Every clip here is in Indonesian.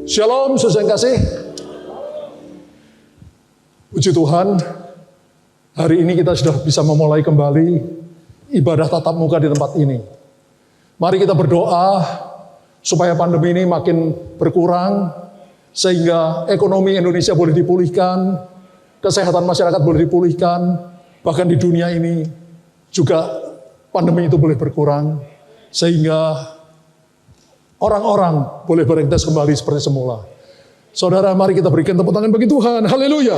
Shalom, saudara yang kasih. Puji Tuhan, hari ini kita sudah bisa memulai kembali ibadah tatap muka di tempat ini. Mari kita berdoa supaya pandemi ini makin berkurang, sehingga ekonomi Indonesia boleh dipulihkan, kesehatan masyarakat boleh dipulihkan, bahkan di dunia ini juga pandemi itu boleh berkurang, sehingga orang-orang boleh beraktivitas kembali seperti semula. Saudara, mari kita berikan tepuk tangan bagi Tuhan. Haleluya.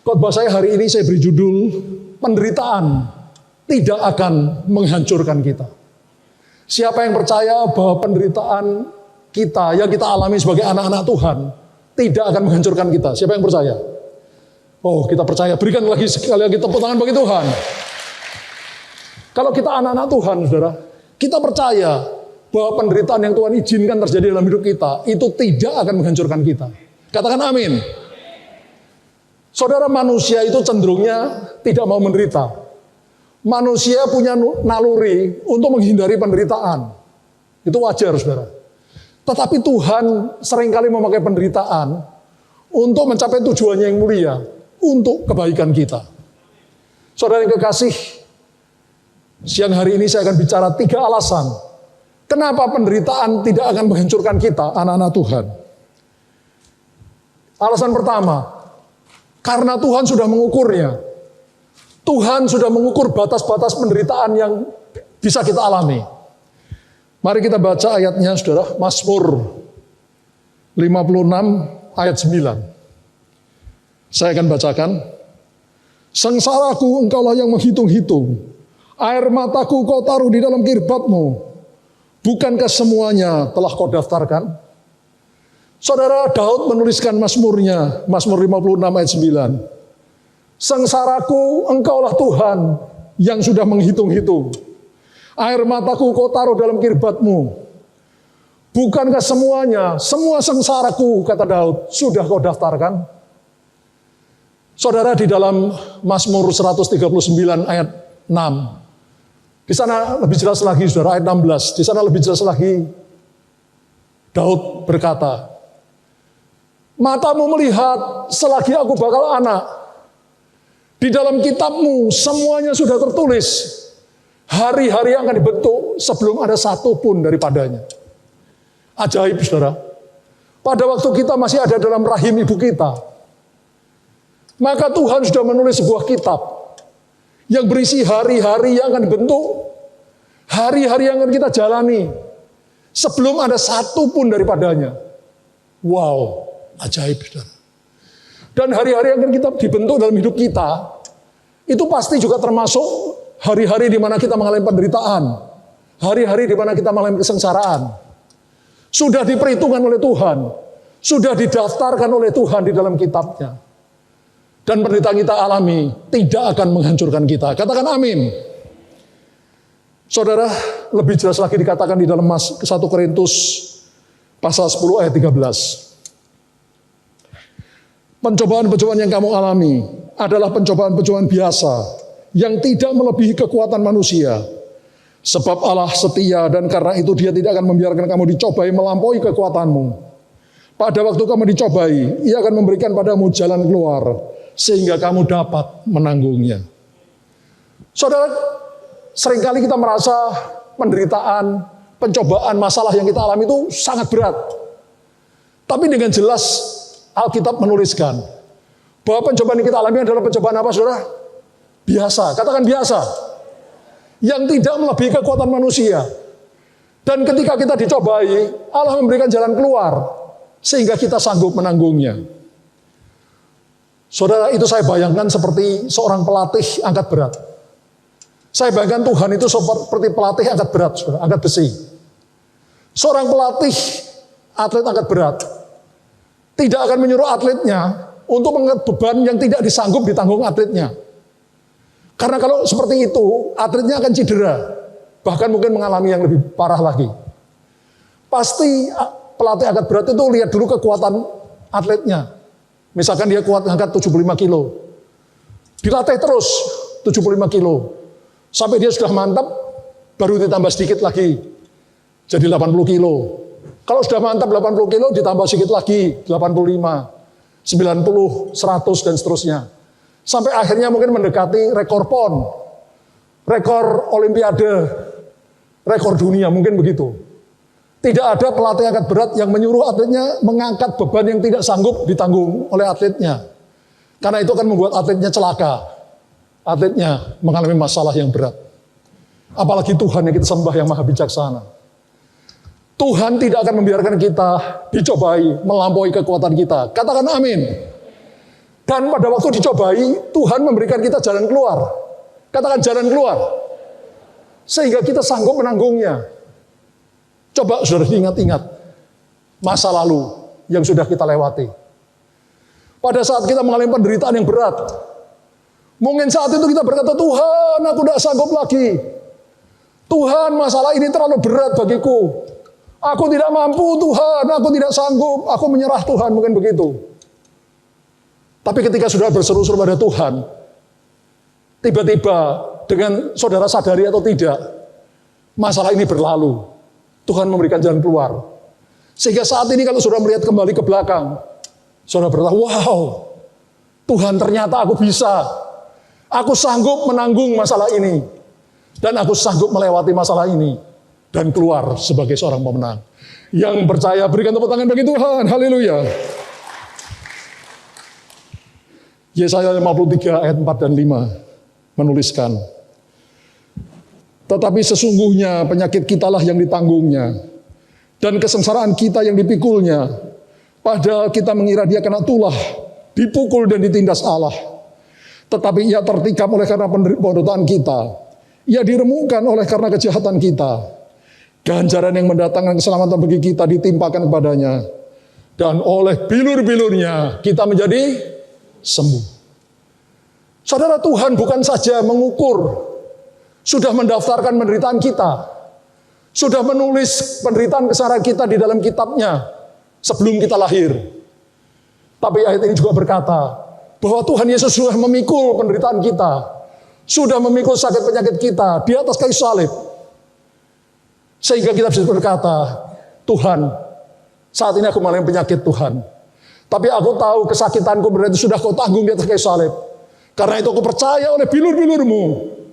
Khotbah saya hari ini saya beri judul, penderitaan tidak akan menghancurkan kita. Siapa yang percaya bahwa penderitaan kita yang kita alami sebagai anak-anak Tuhan tidak akan menghancurkan kita? Siapa yang percaya? Oh, kita percaya. Berikan lagi sekali lagi tepuk tangan bagi Tuhan. Kalau kita anak-anak Tuhan, saudara, kita percaya bahwa penderitaan yang Tuhan izinkan terjadi dalam hidup kita itu tidak akan menghancurkan kita. Katakan amin. Saudara, manusia itu cenderungnya tidak mau menderita. Manusia punya naluri untuk menghindari penderitaan. Itu wajar, saudara. Tetapi Tuhan seringkali memakai penderitaan untuk mencapai tujuannya yang mulia, untuk kebaikan kita. Saudara yang kekasih, siang hari ini saya akan bicara 3 alasan kenapa penderitaan tidak akan menghancurkan kita, anak-anak Tuhan. Alasan pertama, karena Tuhan sudah mengukurnya. Tuhan sudah mengukur batas-batas penderitaan yang bisa kita alami. Mari kita baca ayatnya, saudara. Mazmur 56 ayat 9. Saya akan bacakan. Sengsaraku engkaulah yang menghitung-hitung. Air mataku kau taruh di dalam kirbatmu. Bukankah semuanya telah kau daftarkan? Saudara, Daud menuliskan Mazmurnya, Mazmur 56 ayat 9. Sengsaraku engkaulah Tuhan yang sudah menghitung-hitung. Air mataku kau taruh dalam kirbatmu. Bukankah semuanya, semua sengsaraku, kata Daud, sudah kau daftarkan? Saudara, di dalam Mazmur 139 ayat 6, di sana lebih jelas lagi, saudara, ayat 16. Di sana lebih jelas lagi. Daud berkata, matamu melihat selagi aku bakal anak. Di dalam kitabmu semuanya sudah tertulis. Hari-hari yang akan dibentuk sebelum ada satu pun daripadanya. Ajaib, saudara. Pada waktu kita masih ada dalam rahim ibu kita, maka Tuhan sudah menulis sebuah kitab yang berisi hari-hari yang akan dibentuk, hari-hari yang akan kita jalani, sebelum ada satu pun daripadanya. Wow, ajaib, saudara. Dan hari-hari yang akan kita dibentuk dalam hidup kita, itu pasti juga termasuk hari-hari di mana kita mengalami penderitaan, hari-hari di mana kita mengalami kesengsaraan. Sudah diperhitungkan oleh Tuhan, sudah didaftarkan oleh Tuhan di dalam kitabnya. Dan penderitaan kita alami tidak akan menghancurkan kita. Katakan amin. Saudara, lebih jelas lagi dikatakan di dalam 1 Korintus pasal 10 ayat 13. Pencobaan-pencobaan yang kamu alami adalah pencobaan-pencobaan biasa yang tidak melebihi kekuatan manusia. Sebab Allah setia dan karena itu Dia tidak akan membiarkan kamu dicobai melampaui kekuatanmu. Pada waktu kamu dicobai, Ia akan memberikan padamu jalan keluar sehingga kamu dapat menanggungnya. Saudara, seringkali kita merasa penderitaan, pencobaan, masalah yang kita alami itu sangat berat. Tapi dengan jelas Alkitab menuliskan bahwa pencobaan yang kita alami adalah pencobaan apa, saudara? Biasa, katakan biasa. Yang tidak melebihi kekuatan manusia. Dan ketika kita dicobai, Allah memberikan jalan keluar sehingga kita sanggup menanggungnya. Saudara, itu saya bayangkan seperti seorang pelatih angkat berat. Saya bayangkan Tuhan itu seperti pelatih angkat berat, saudara, angkat besi. Seorang pelatih atlet angkat berat tidak akan menyuruh atletnya untuk mengangkat beban yang tidak disanggup ditanggung atletnya. Karena kalau seperti itu, atletnya akan cedera. Bahkan mungkin mengalami yang lebih parah lagi. Pasti pelatih angkat berat itu lihat dulu kekuatan atletnya. Misalkan dia kuat angkat 75 kilo. Dilatih terus 75 kilo. Sampai dia sudah mantap, baru ditambah sedikit lagi. Jadi 80 kilo. Kalau sudah mantap 80 kilo ditambah sedikit lagi 85, 90, 100 dan seterusnya. Sampai akhirnya mungkin mendekati rekor PON, rekor Olimpiade, rekor dunia, mungkin begitu. Tidak ada pelatih angkat berat yang menyuruh atletnya mengangkat beban yang tidak sanggup ditanggung oleh atletnya. Karena itu akan membuat atletnya celaka. Atletnya mengalami masalah yang berat. Apalagi Tuhan yang kita sembah yang maha bijaksana. Tuhan tidak akan membiarkan kita dicobai melampaui kekuatan kita. Katakan amin. Dan pada waktu dicobai, Tuhan memberikan kita jalan keluar. Katakan jalan keluar. Sehingga kita sanggup menanggungnya. Coba saudara ingat-ingat masa lalu yang sudah kita lewati. Pada saat kita mengalami penderitaan yang berat, mungkin saat itu kita berkata, Tuhan, aku tidak sanggup lagi. Tuhan, masalah ini terlalu berat bagiku. Aku tidak mampu, Tuhan, aku tidak sanggup, aku menyerah, Tuhan, mungkin begitu. Tapi ketika sudah berseru-seru pada Tuhan, tiba-tiba dengan saudara sadari atau tidak, masalah ini berlalu. Tuhan memberikan jalan keluar. Sehingga saat ini kalau saudara melihat kembali ke belakang, saudara berkata, wow, Tuhan ternyata aku bisa. Aku sanggup menanggung masalah ini. Dan aku sanggup melewati masalah ini. Dan keluar sebagai seorang pemenang. Yang percaya berikan tepuk tangan bagi Tuhan. Haleluya. Yesaya 53 ayat 4 dan 5 menuliskan, tetapi sesungguhnya penyakit kitalah yang ditanggungnya, dan kesengsaraan kita yang dipikulnya. Padahal kita mengira dia kena tulah, dipukul dan ditindas Allah. Tetapi ia tertikam oleh karena penderitaan kita. Ia diremukkan oleh karena kejahatan kita. Ganjaran yang mendatangkan keselamatan bagi kita ditimpakan kepadanya. Dan oleh bilur-bilurnya kita menjadi sembuh. Saudara, Tuhan bukan saja mengukur, sudah mendaftarkan penderitaan kita, sudah menulis penderitaan kesengsaraan kita di dalam kitabnya sebelum kita lahir. Tapi ayat ini juga berkata bahwa Tuhan Yesus sudah memikul penderitaan kita, sudah memikul sakit penyakit kita di atas kayu salib. Sehingga kita bisa berkata, Tuhan, saat ini aku mengalami penyakit, Tuhan. Tapi aku tahu kesakitanku berarti sudah kau tanggung di atas kayu salib. Karena itu aku percaya oleh bilur-bilurmu,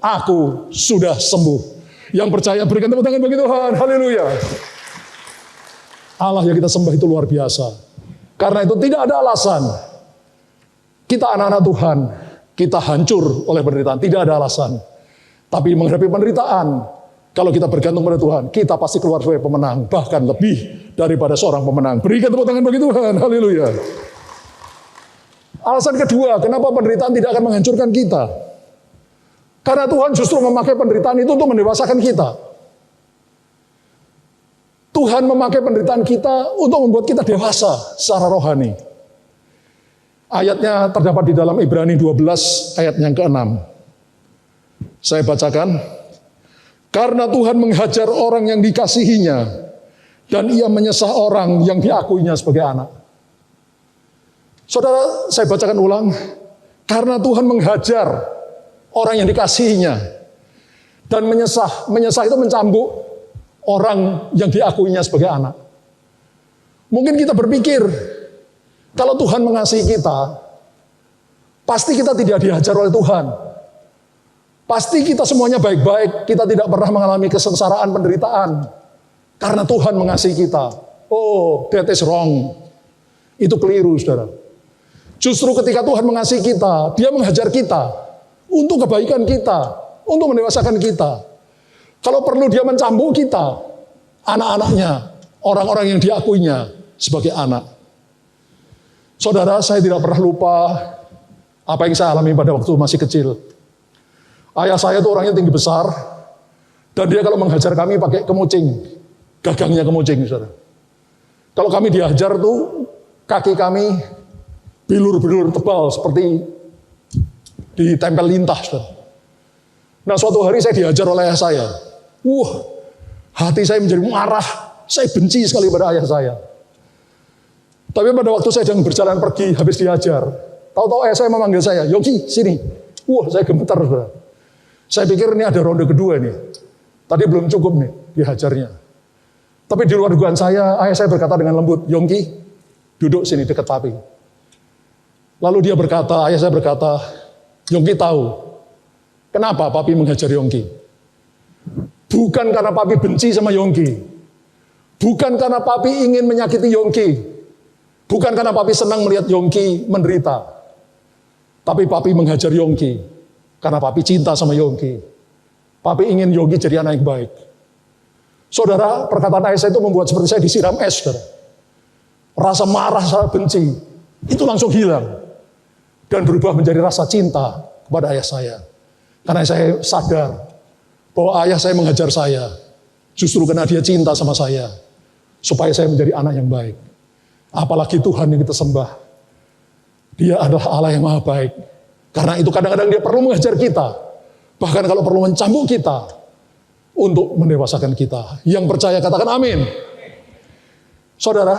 aku sudah sembuh. Yang percaya berikan tepuk tangan bagi Tuhan. Haleluya. Allah yang kita sembah itu luar biasa. Karena itu tidak ada alasan kita anak-anak Tuhan, kita hancur oleh penderitaan. Tidak ada alasan. Tapi menghadapi penderitaan, kalau kita bergantung pada Tuhan, kita pasti keluar sebagai pemenang. Bahkan lebih daripada seorang pemenang. Berikan tepuk tangan bagi Tuhan. Haleluya. Alasan kedua, kenapa penderitaan tidak akan menghancurkan kita? Karena Tuhan justru memakai penderitaan itu untuk mendewasakan kita. Tuhan memakai penderitaan kita untuk membuat kita dewasa secara rohani. Ayatnya terdapat di dalam Ibrani 12 ayat yang ke-6. Saya bacakan. Karena Tuhan menghajar orang yang dikasihinya, dan ia menyesah orang yang diakuinya sebagai anak. Saudara, saya bacakan ulang. Karena Tuhan menghajar orang yang dikasihinya, dan menyesah itu mencambuk orang yang diakuinya sebagai anak. Mungkin kita berpikir, kalau Tuhan mengasihi kita, pasti kita tidak dihajar oleh Tuhan. Pasti kita semuanya baik-baik, kita tidak pernah mengalami kesengsaraan, penderitaan. Karena Tuhan mengasihi kita. Oh, that is wrong. Itu keliru, saudara. Justru ketika Tuhan mengasihi kita, Dia menghajar kita untuk kebaikan kita, untuk mendewasakan kita. Kalau perlu Dia mencambuk kita, anak-anaknya, orang-orang yang diakuinya sebagai anak. Saudara, saya tidak pernah lupa apa yang saya alami pada waktu masih kecil. Ayah saya itu orangnya tinggi besar, dan dia kalau menghajar kami pakai kemucing, gagangnya kemucing, saudara. Kalau kami dihajar tuh, kaki kami bilur-bilur tebal seperti ditempel lintah, saudara. Nah, suatu hari saya dihajar oleh ayah saya. Hati saya menjadi marah, saya benci sekali pada ayah saya. Tapi pada waktu saya sedang berjalan pergi, habis dihajar, tahu-tahu ayah saya memanggil saya, Yogi, sini. Saya gemetar, saudara. Saya pikir ini ada ronde kedua nih. Tadi belum cukup nih dihajarnya. Tapi di luar dugaan saya, ayah saya berkata dengan lembut, Yongki, duduk sini dekat papi. Lalu dia berkata, ayah saya berkata, Yongki tahu, kenapa papi menghajar Yongki? Bukan karena papi benci sama Yongki. Bukan karena papi ingin menyakiti Yongki. Bukan karena papi senang melihat Yongki menderita. Tapi papi menghajar Yongki karena papi cinta sama Yongki. Papi ingin Yongki jadi anak yang baik. Saudara, perkataan ayah saya itu membuat seperti saya disiram es, saudara. Rasa marah, rasa benci, itu langsung hilang. Dan berubah menjadi rasa cinta kepada ayah saya. Karena saya sadar bahwa ayah saya menghajar saya, justru karena dia cinta sama saya, supaya saya menjadi anak yang baik. Apalagi Tuhan yang kita sembah. Dia adalah Allah yang maha baik. Karena itu kadang-kadang dia perlu menghajar kita. Bahkan kalau perlu mencambuk kita, untuk mendewasakan kita. Yang percaya katakan amin. Saudara,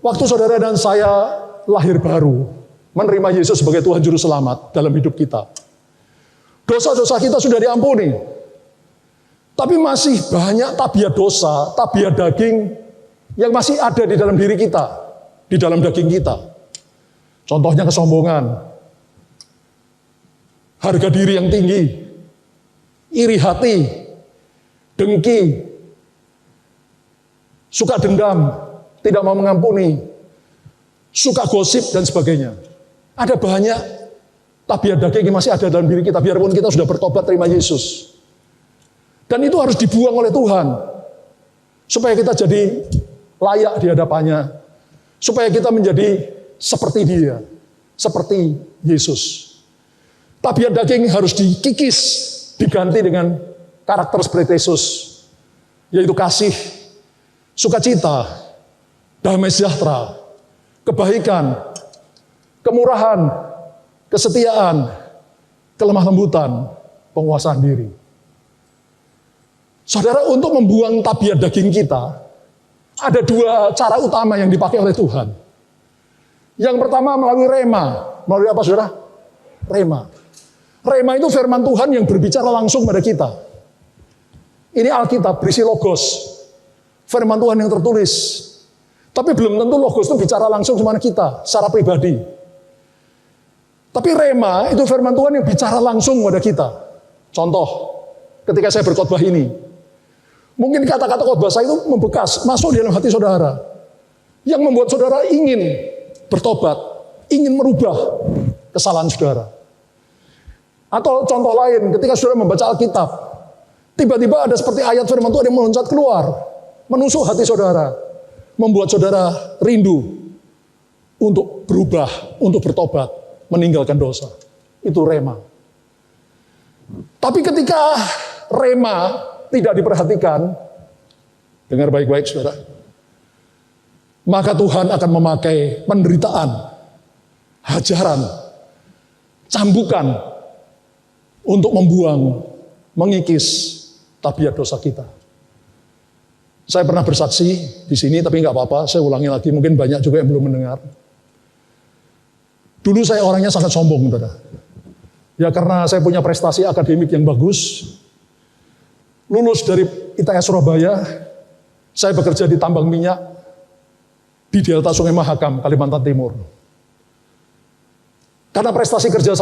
waktu saudara dan saya lahir baru, menerima Yesus sebagai Tuhan Juru Selamat dalam hidup kita, dosa-dosa kita sudah diampuni. Tapi masih banyak tabiat dosa, tabiat daging yang masih ada di dalam diri kita, di dalam daging kita. Contohnya kesombongan, harga diri yang tinggi, iri hati, dengki, suka dendam, tidak mau mengampuni, suka gosip dan sebagainya. Ada banyak tabiat daging yang masih ada dalam diri kita, biarpun kita sudah bertobat terima Yesus. Dan itu harus dibuang oleh Tuhan, supaya kita jadi layak di hadapannya, supaya kita menjadi seperti Dia, seperti Yesus. Tabiat daging harus dikikis, diganti dengan karakter seperti Yesus, yaitu kasih, sukacita, damai sejahtera, kebaikan, kemurahan, kesetiaan, kelemah lembutan, penguasaan diri. Saudara, untuk membuang tabiat daging kita, ada dua cara utama yang dipakai oleh Tuhan. Yang pertama melalui rema. Melalui apa, saudara? Rema. Rema itu firman Tuhan yang berbicara langsung pada kita. Ini Alkitab, berisi logos. Firman Tuhan yang tertulis. Tapi belum tentu logos itu bicara langsung sama kita, secara pribadi. Tapi rema itu firman Tuhan yang bicara langsung pada kita. Contoh, ketika saya berkhotbah ini, mungkin kata-kata khotbah saya itu membekas, masuk di dalam hati saudara. Yang membuat saudara ingin bertobat, ingin merubah kesalahan saudara. Atau contoh lain, ketika saudara membaca Alkitab, tiba-tiba ada seperti ayat firman Tuhan yang meloncat keluar, menusuk hati saudara, membuat saudara rindu untuk berubah, untuk bertobat, meninggalkan dosa. Itu rema. Tapi ketika rema tidak diperhatikan, dengar baik-baik saudara, maka Tuhan akan memakai penderitaan, hajaran, cambukan untuk membuang, mengikis tabiat dosa kita. Saya pernah bersaksi di sini, tapi nggak apa-apa, saya ulangi lagi, mungkin banyak juga yang belum mendengar. Dulu saya orangnya sangat sombong, saudara. Ya karena saya punya prestasi akademik yang bagus, lulus dari ITS Surabaya, saya bekerja di tambang minyak di Delta Sungai Mahakam, Kalimantan Timur. Karena prestasi kerja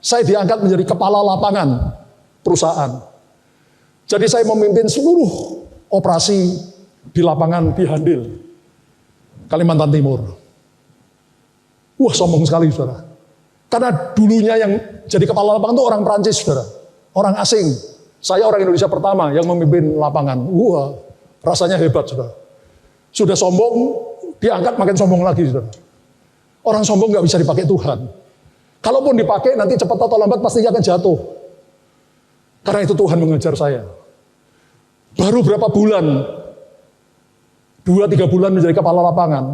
saya diangkat menjadi kepala lapangan perusahaan. Jadi saya memimpin seluruh operasi di lapangan di Handil, Kalimantan Timur. Wah, sombong sekali, saudara. Karena dulunya yang jadi kepala lapangan itu orang Perancis, saudara. Orang asing. Saya orang Indonesia pertama yang memimpin lapangan. Wah, rasanya hebat, saudara. Sudah sombong, diangkat makin sombong lagi, saudara. Orang sombong nggak bisa dipakai Tuhan. Kalaupun dipakai, nanti cepat atau lambat pasti akan jatuh. Karena itu Tuhan mengajar saya. Baru berapa bulan, 2-3 bulan menjadi kepala lapangan,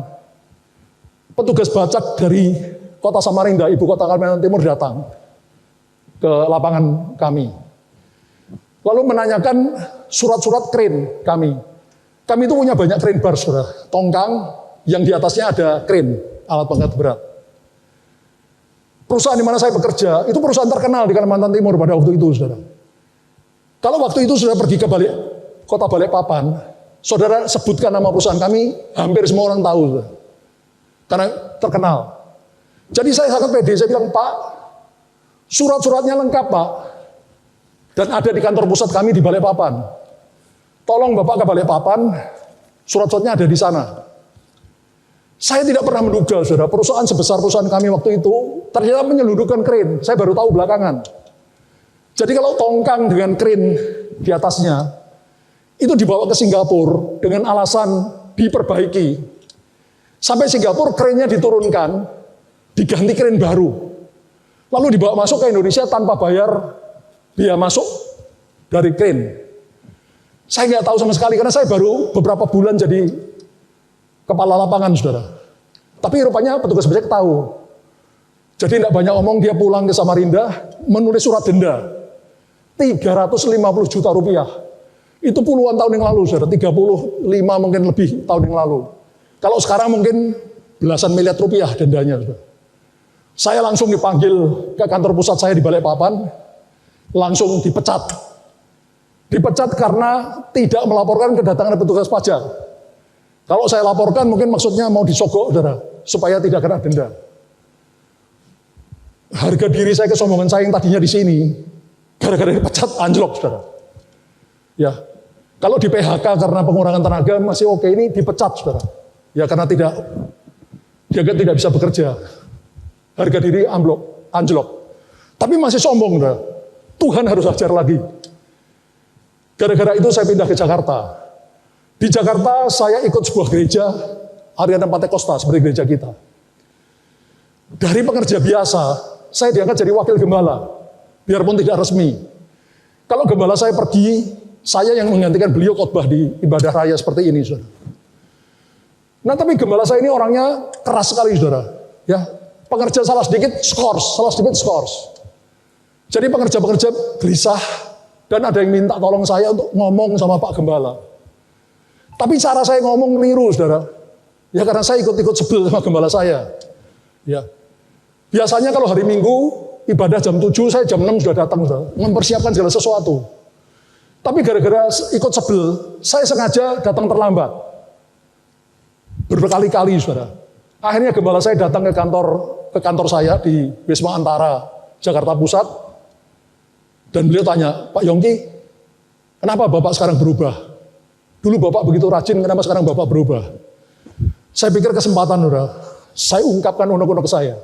petugas bacak dari kota Samarinda, ibu kota Kalimantan Timur datang ke lapangan kami. Lalu menanyakan surat-surat kren kami. Kami itu punya banyak kren bar, saudara. Tongkang yang di atasnya ada kren, alat pengangkat berat. Perusahaan di mana saya bekerja, itu perusahaan terkenal di Kalimantan Timur pada waktu itu, saudara. Kalau waktu itu sudah pergi ke Kota Balikpapan, saudara sebutkan nama perusahaan kami, hampir semua orang tahu. Karena terkenal. Jadi saya sangat pede, saya bilang, Pak, surat-suratnya lengkap, Pak. Dan ada di kantor pusat kami di Balikpapan. Tolong Bapak ke Balikpapan, surat-suratnya ada di sana. Saya tidak pernah menduga, saudara, perusahaan sebesar perusahaan kami waktu itu ternyata menyelundupkan kren. Saya baru tahu belakangan. Jadi kalau tongkang dengan kren di atasnya, itu dibawa ke Singapura dengan alasan diperbaiki. Sampai Singapura krennya diturunkan, diganti kren baru. Lalu dibawa masuk ke Indonesia tanpa bayar biaya masuk dari kren. Saya nggak tahu sama sekali karena saya baru beberapa bulan jadi kepala lapangan, saudara. Tapi rupanya petugas pajak tahu. Jadi tidak banyak omong, dia pulang ke Samarinda, menulis surat denda. 350 juta rupiah. Itu puluhan tahun yang lalu, saudara. 35 mungkin lebih tahun yang lalu. Kalau sekarang mungkin belasan miliar rupiah dendanya, saudara. Saya langsung dipanggil ke kantor pusat saya di Balikpapan, langsung dipecat. Dipecat karena tidak melaporkan kedatangan petugas pajak. Kalau saya laporkan mungkin maksudnya mau disogok, saudara, supaya tidak kena denda. Harga diri saya, kesombongan saya yang tadinya di sini, gara-gara dipecat anjlok, saudara. Ya, kalau di PHK karena pengurangan tenaga masih oke, ini dipecat, saudara. Ya karena dia tidak bisa bekerja. Harga diri anjlok. Tapi masih sombong, saudara. Tuhan harus ajar lagi. Gara-gara itu saya pindah ke Jakarta. Di Jakarta saya ikut sebuah gereja Ariana Pantekosta seperti gereja kita. Dari pekerja biasa, saya diangkat jadi wakil gembala, biarpun tidak resmi. Kalau gembala saya pergi, saya yang menggantikan beliau khotbah di ibadah raya seperti ini, saudara. Nah, tapi gembala saya ini orangnya keras sekali, saudara. Ya, pekerja salah sedikit skors. Jadi pekerja-pekerja gelisah dan ada yang minta tolong saya untuk ngomong sama Pak Gembala. Tapi cara saya ngomong keliru, saudara. Ya karena saya ikut-ikut sebel sama gembala saya. Ya. Biasanya kalau hari Minggu, ibadah jam 7, saya jam 6 sudah datang, saudara. Mempersiapkan segala sesuatu. Tapi gara-gara ikut sebel, saya sengaja datang terlambat. Berkali-kali, saudara. Akhirnya gembala saya datang ke kantor saya di Wisma Antara, Jakarta Pusat. Dan beliau tanya, Pak Yongki, kenapa Bapak sekarang berubah? Dulu Bapak begitu rajin, kenapa sekarang Bapak berubah? Saya pikir kesempatan, saudara. Saya ungkapkan unek-unek saya.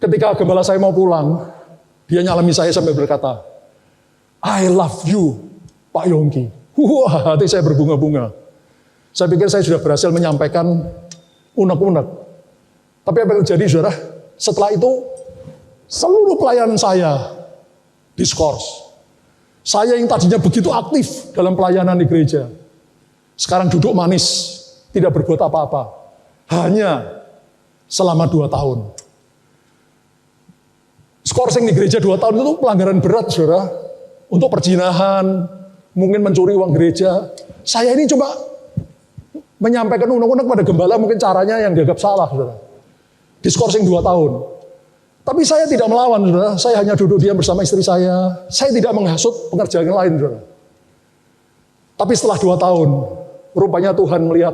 Ketika gembala saya mau pulang, dia nyalami saya sampai berkata, I love you, Pak Yongki. Wah, hati saya berbunga-bunga. Saya pikir saya sudah berhasil menyampaikan unek-unek. Tapi apa yang terjadi, saudara? Setelah itu, seluruh pelayanan saya diskors. Saya yang tadinya begitu aktif dalam pelayanan di gereja, sekarang duduk manis, tidak berbuat apa-apa. Hanya selama 2 tahun. Skorsing di gereja 2 tahun itu pelanggaran berat, saudara. Untuk perzinahan, mungkin mencuri uang gereja. Saya ini cuma menyampaikan unek-unek pada gembala, mungkin caranya yang dianggap salah, saudara. Diskorsing 2 tahun. Tapi saya tidak melawan, saudara. Saya hanya duduk diam bersama istri saya. Saya tidak menghasut pekerjaan yang lain, saudara. Tapi setelah 2 tahun, rupanya Tuhan melihat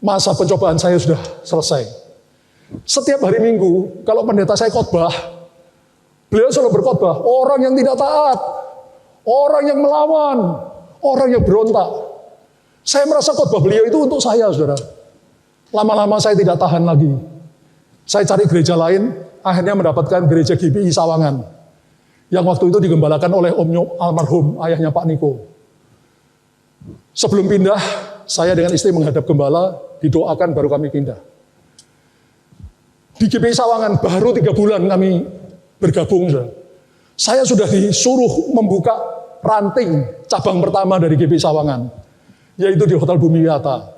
masa pencobaan saya sudah selesai. Setiap hari Minggu, kalau pendeta saya khotbah, beliau selalu berkhotbah, orang yang tidak taat, orang yang melawan, orang yang berontak. Saya merasa khotbah beliau itu untuk saya, saudara. Lama-lama saya tidak tahan lagi. Saya cari gereja lain, akhirnya mendapatkan gereja GBI Sawangan. Yang waktu itu digembalakan oleh Om almarhum, ayahnya Pak Niko. Sebelum pindah, saya dengan istri menghadap gembala, didoakan baru kami pindah. Di GBI Sawangan baru 3 bulan kami bergabung. Saya sudah disuruh membuka ranting cabang pertama dari GBI Sawangan, yaitu di Hotel Bumi Wiyata.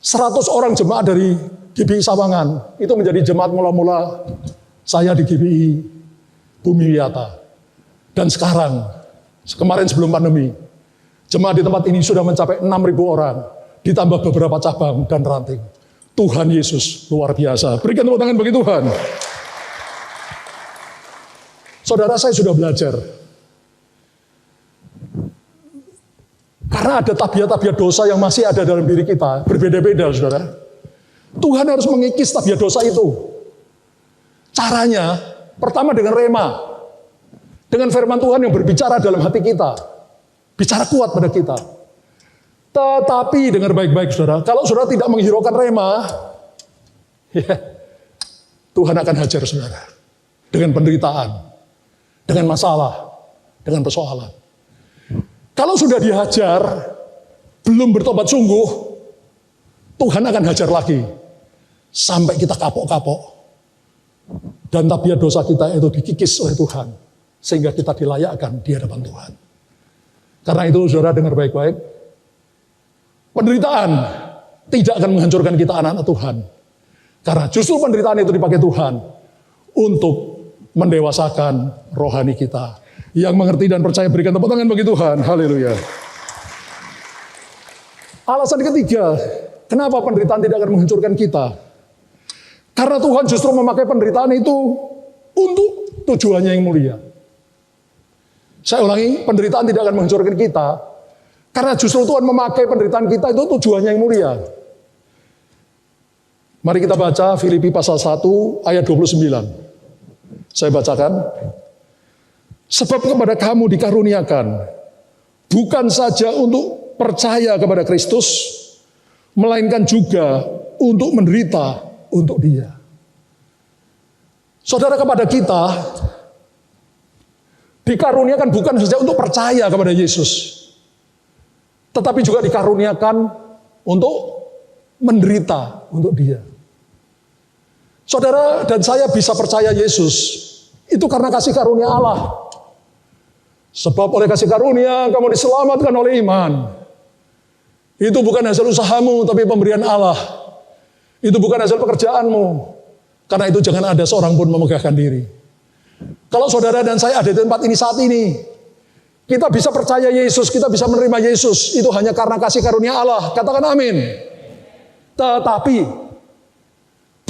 100 orang jemaat dari GBI Sawangan, itu menjadi jemaat mula-mula saya di GBI Bumi Wiyata. Dan sekarang, kemarin sebelum pandemi, jemaat di tempat ini sudah mencapai 6.000 orang, ditambah beberapa cabang dan ranting. Tuhan Yesus luar biasa. Berikan tepuk tangan bagi Tuhan. Saudara, saya sudah belajar. Karena ada tabiat-tabiat dosa yang masih ada dalam diri kita, berbeda-beda, saudara. Tuhan harus mengikis tabiat dosa itu. Caranya, pertama dengan rema. Dengan firman Tuhan yang berbicara dalam hati kita. Bicara kuat pada kita. Tetapi dengar baik-baik, saudara. Kalau saudara tidak menghiraukan rema, ya, Tuhan akan hajar saudara. Dengan penderitaan. Dengan masalah. Dengan persoalan. Kalau sudah dihajar, belum bertobat sungguh, Tuhan akan hajar lagi. Sampai kita kapok-kapok. Dan tabiat dosa kita itu dikikis oleh Tuhan. Sehingga kita dilayakkan di hadapan Tuhan. Karena itu saudara dengar baik-baik. Penderitaan tidak akan menghancurkan kita anak-anak Tuhan. Karena justru penderitaan itu dipakai Tuhan. Untuk mendewasakan rohani kita. Yang mengerti dan percaya berikan tepuk tangan bagi Tuhan. Haleluya. Alasan ketiga, kenapa penderitaan tidak akan menghancurkan kita? Karena Tuhan justru memakai penderitaan itu untuk tujuannya yang mulia. Saya ulangi, penderitaan tidak akan menghancurkan kita. Karena justru Tuhan memakai penderitaan kita itu tujuannya yang mulia. Mari kita baca Filipi pasal 1 ayat 29. Saya bacakan. Sebab kepada kamu dikaruniakan, bukan saja untuk percaya kepada Kristus, melainkan juga untuk menderita untuk Dia. Saudara, kepada kita, dikaruniakan bukan saja untuk percaya kepada Yesus, tetapi juga dikaruniakan untuk menderita untuk Dia. Saudara dan saya bisa percaya Yesus, itu karena kasih karunia Allah. Sebab oleh kasih karunia kamu diselamatkan oleh iman. Itu bukan hasil usahamu, tapi pemberian Allah. Itu bukan hasil pekerjaanmu. Karena itu jangan ada seorang pun memegahkan diri. Kalau saudara dan saya ada di tempat ini saat ini, kita bisa percaya Yesus, kita bisa menerima Yesus, itu hanya karena kasih karunia Allah. Katakan amin. Tetapi,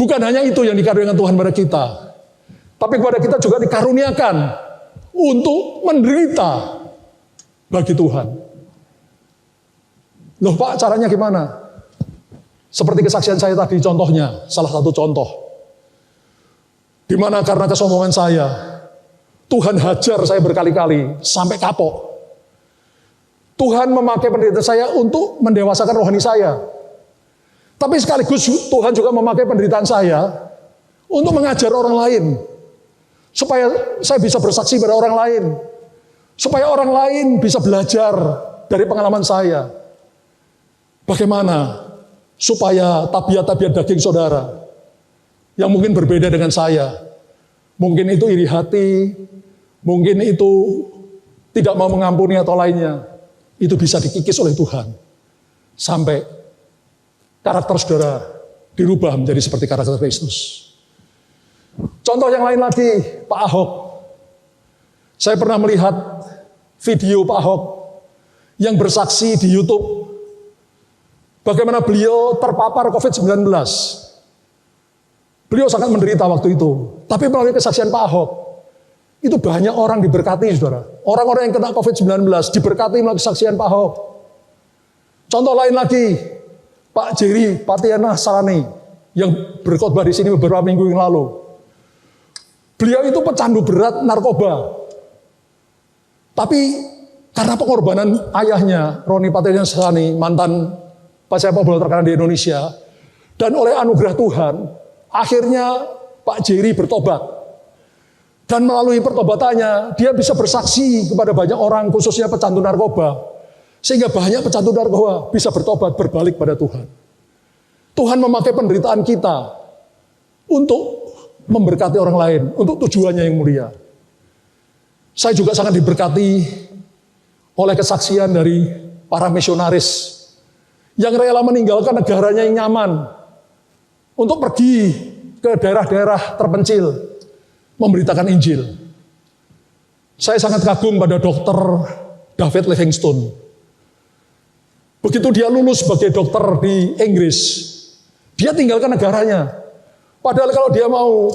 bukan hanya itu yang dikaruniakan Tuhan pada kita. Tapi kepada kita juga dikaruniakan untuk menderita bagi Tuhan. Loh Pak, caranya gimana? Seperti kesaksian saya tadi contohnya, salah satu contoh. Di mana karena kesombongan saya, Tuhan hajar saya berkali-kali sampai kapok. Tuhan memakai penderitaan saya untuk mendewasakan rohani saya. Tapi sekaligus Tuhan juga memakai penderitaan saya untuk mengajar orang lain. Supaya saya bisa bersaksi pada orang lain. Supaya orang lain bisa belajar dari pengalaman saya. Bagaimana supaya tabiat-tabiat daging saudara yang mungkin berbeda dengan saya. Mungkin itu iri hati, mungkin itu tidak mau mengampuni atau lainnya. Itu bisa dikikis oleh Tuhan. Sampai karakter saudara dirubah menjadi seperti karakter Kristus. Contoh yang lain lagi, Pak Ahok. Saya pernah melihat video Pak Ahok yang bersaksi di YouTube bagaimana beliau terpapar COVID-19. Beliau sangat menderita waktu itu. Tapi melalui kesaksian Pak Ahok, itu banyak orang diberkati, saudara. Orang-orang yang kena COVID-19 diberkati melalui kesaksian Pak Ahok. Contoh lain lagi, Pak Jerry Patiana Sarani yang berkhotbah di sini beberapa minggu yang lalu. Beliau itu pecandu berat narkoba. Tapi karena pengorbanan ayahnya, Roni Patiana Sarani, mantan sepak bola terkenal di Indonesia, dan oleh anugerah Tuhan, akhirnya Pak Jerry bertobat. Dan melalui pertobatannya, dia bisa bersaksi kepada banyak orang, khususnya pecandu narkoba. Sehingga banyak pecandu narkoba bisa bertobat, berbalik pada Tuhan. Tuhan memakai penderitaan kita untuk memberkati orang lain, untuk tujuannya yang mulia. Saya juga sangat diberkati oleh kesaksian dari para misionaris yang rela meninggalkan negaranya yang nyaman untuk pergi ke daerah-daerah terpencil memberitakan Injil. Saya sangat kagum pada Dr. David Livingstone. Begitu dia lulus sebagai dokter di Inggris, dia tinggalkan negaranya. Padahal kalau dia mau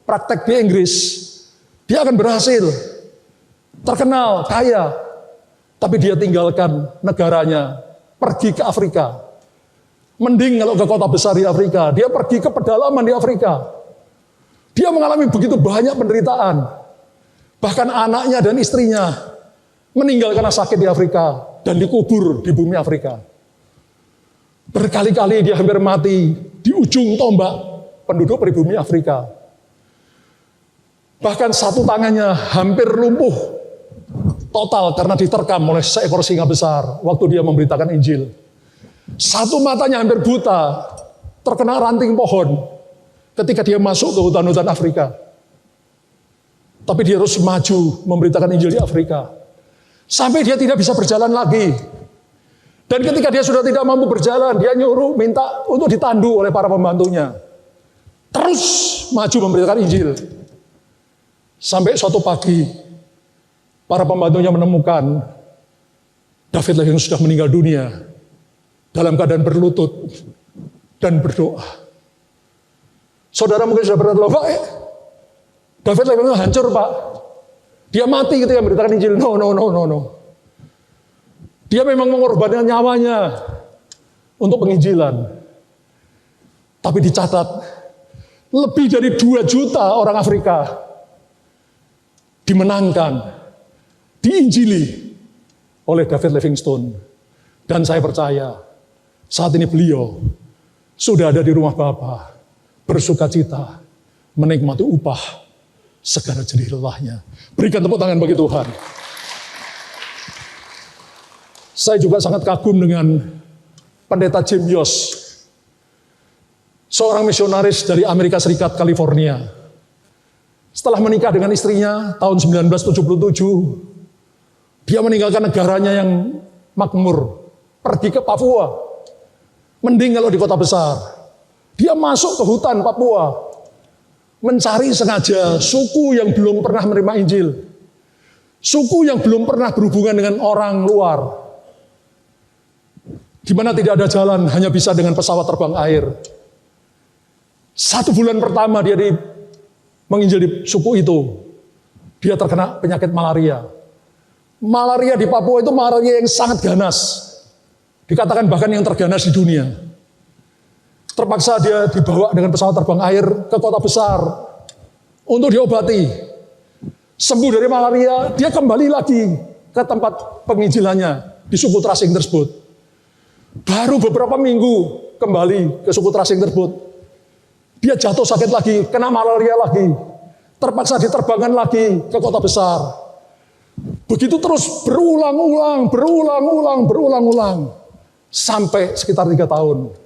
praktek di Inggris, dia akan berhasil, terkenal, kaya. Tapi dia tinggalkan negaranya, pergi ke Afrika. Mending kalau ke kota besar di Afrika, dia pergi ke pedalaman di Afrika. Dia mengalami begitu banyak penderitaan. Bahkan anaknya dan istrinya meninggal karena sakit di Afrika dan dikubur di bumi Afrika. Berkali-kali dia hampir mati di ujung tombak penduduk pribumi Afrika. Bahkan satu tangannya hampir lumpuh total karena diterkam oleh seekor singa besar waktu dia memberitakan Injil. Satu matanya hampir buta, terkena ranting pohon ketika dia masuk ke hutan-hutan Afrika. Tapi dia harus maju memberitakan Injil di Afrika. Sampai dia tidak bisa berjalan lagi. Dan ketika dia sudah tidak mampu berjalan, dia nyuruh minta untuk ditandu oleh para pembantunya. Terus maju memberitakan Injil. Sampai suatu pagi, para pembantunya menemukan David Livingstone sudah meninggal dunia dalam keadaan berlutut dan berdoa. Saudara mungkin sudah berkata, Pak, David Livingstone hancur, Pak. Dia mati ketika memberitakan Injil. No. Dia memang mengorbankan nyawanya untuk penginjilan. Tapi dicatat, lebih dari 2 juta orang Afrika dimenangkan, diinjili oleh David Livingstone. Dan saya percaya, saat ini beliau sudah ada di rumah Bapa, bersuka cita, menikmati upah segala jerih lelahnya. Berikan tepuk tangan bagi Tuhan. Saya juga sangat kagum dengan pendeta Jim Yost, seorang misionaris dari Amerika Serikat, California. Setelah menikah dengan istrinya tahun 1977, dia meninggalkan negaranya yang makmur, pergi ke Papua. Mending kalau di kota besar. Dia masuk ke hutan Papua, mencari sengaja suku yang belum pernah menerima Injil, suku yang belum pernah berhubungan dengan orang luar, di mana tidak ada jalan, hanya bisa dengan pesawat terbang air. 1 bulan pertama dia menginjil di suku itu, dia terkena penyakit malaria. Malaria di Papua itu malaria yang sangat ganas, dikatakan bahkan yang terganas di dunia. Terpaksa dia dibawa dengan pesawat terbang air ke kota besar untuk diobati. Sembuh dari malaria, dia kembali lagi ke tempat penginjilannya di suku Trasing tersebut. Baru beberapa minggu kembali ke suku Trasing tersebut, dia jatuh sakit lagi, kena malaria lagi. Terpaksa diterbangkan lagi ke kota besar. Begitu terus berulang-ulang. Sampai sekitar 3 tahun.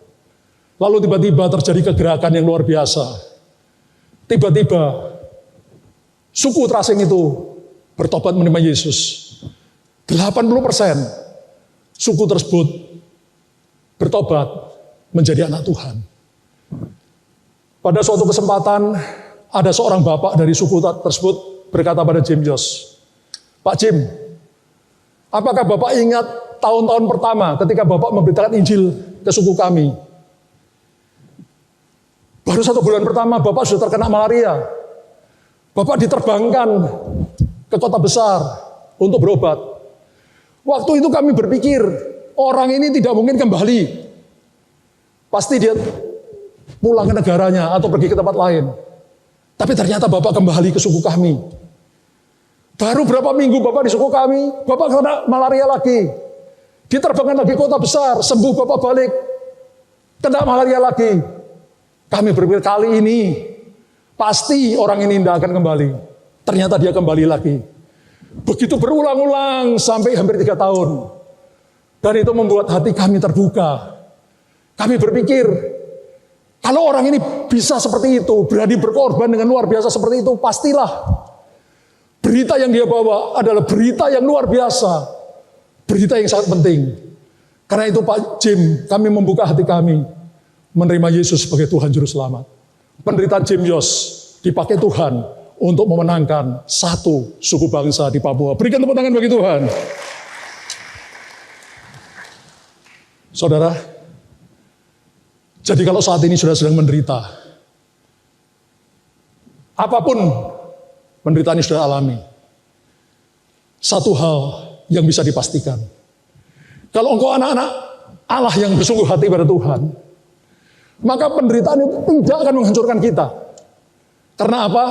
Lalu tiba-tiba terjadi kegerakan yang luar biasa. Tiba-tiba suku Trasing itu bertobat menerima Yesus. 80% suku tersebut bertobat menjadi anak Tuhan. Pada suatu kesempatan, ada seorang bapak dari suku tersebut berkata pada Jim Yost, Pak Jim, apakah Bapak ingat tahun-tahun pertama ketika Bapak memberitakan Injil ke suku kami? Baru 1 bulan pertama Bapak sudah terkena malaria. Bapak diterbangkan ke kota besar untuk berobat. Waktu itu kami berpikir, orang ini tidak mungkin kembali. Pasti dia pulang ke negaranya atau pergi ke tempat lain. Tapi ternyata Bapak kembali ke suku kami. Baru berapa minggu Bapak di suku kami, Bapak kena malaria lagi. Diterbangkan lagi kota besar, sembuh Bapak balik. Kena malaria lagi. Kami berpikir kali ini, pasti orang ini tidak akan kembali. Ternyata dia kembali lagi. Begitu berulang-ulang sampai hampir 3 tahun. Dan itu membuat hati kami terbuka. Kami berpikir, kalau orang ini bisa seperti itu, berani berkorban dengan luar biasa seperti itu, pastilah berita yang dia bawa adalah berita yang luar biasa. Berita yang sangat penting. Karena itu Pak Jim, kami membuka hati kami menerima Yesus sebagai Tuhan Juru Selamat. Penderitaan Jim Yost dipakai Tuhan untuk memenangkan satu suku bangsa di Papua. Berikan tepuk tangan bagi Tuhan. Saudara, jadi kalau saat ini sudah sedang menderita, apapun penderitaan yang sudah alami, satu hal yang bisa dipastikan. Kalau engkau anak-anak Allah yang bersungguh hati pada Tuhan, maka penderitaan itu tidak akan menghancurkan kita. Karena apa?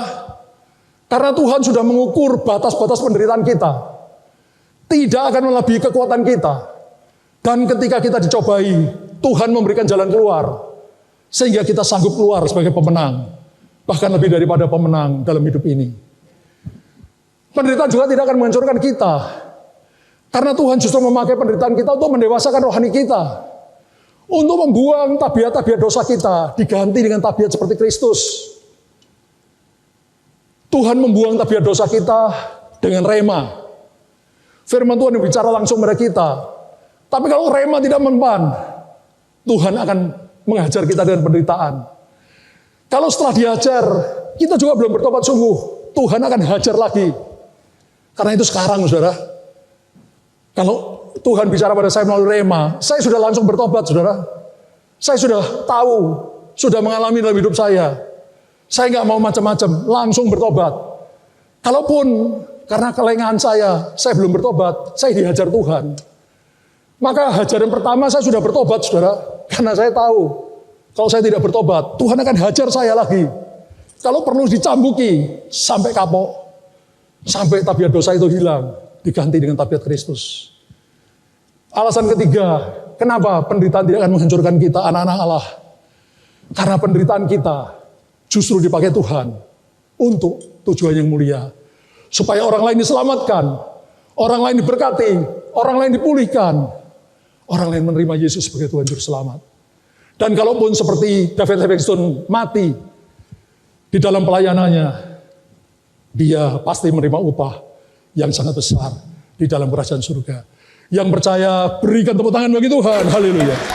Karena Tuhan sudah mengukur batas-batas penderitaan kita. Tidak akan melebihi kekuatan kita. Dan ketika kita dicobai, Tuhan memberikan jalan keluar. Sehingga kita sanggup keluar sebagai pemenang. Bahkan lebih daripada pemenang dalam hidup ini. Penderitaan juga tidak akan menghancurkan kita. Karena Tuhan justru memakai penderitaan kita untuk mendewasakan rohani kita. Untuk membuang tabiat-tabiat dosa kita, diganti dengan tabiat seperti Kristus. Tuhan membuang tabiat dosa kita dengan rema. Firman Tuhan yang bicara langsung kepada kita. Tapi kalau rema tidak mempan, Tuhan akan mengajar kita dengan penderitaan. Kalau setelah diajar, kita juga belum bertobat sungguh, Tuhan akan hajar lagi. Karena itu sekarang, saudara. Kalau Tuhan bicara pada saya melalui rema, saya sudah langsung bertobat, saudara. Saya sudah tahu, sudah mengalami dalam hidup saya. Saya nggak mau macam-macam, langsung bertobat. Kalaupun karena kelengahan saya belum bertobat, saya dihajar Tuhan. Maka hajaran pertama saya sudah bertobat, saudara. Karena saya tahu, kalau saya tidak bertobat, Tuhan akan hajar saya lagi. Kalau perlu dicambuki, sampai kapok. Sampai tabiat dosa itu hilang, diganti dengan tabiat Kristus. Alasan ketiga, kenapa penderitaan tidak akan menghancurkan kita, anak-anak Allah? Karena penderitaan kita justru dipakai Tuhan untuk tujuan yang mulia. Supaya orang lain diselamatkan, orang lain diberkati, orang lain dipulihkan, orang lain menerima Yesus sebagai Tuhan Juru Selamat. Dan kalaupun seperti David Livingstone mati di dalam pelayanannya, dia pasti menerima upah yang sangat besar di dalam kerajaan surga. Yang percaya berikan tepuk tangan bagi Tuhan. Haleluya.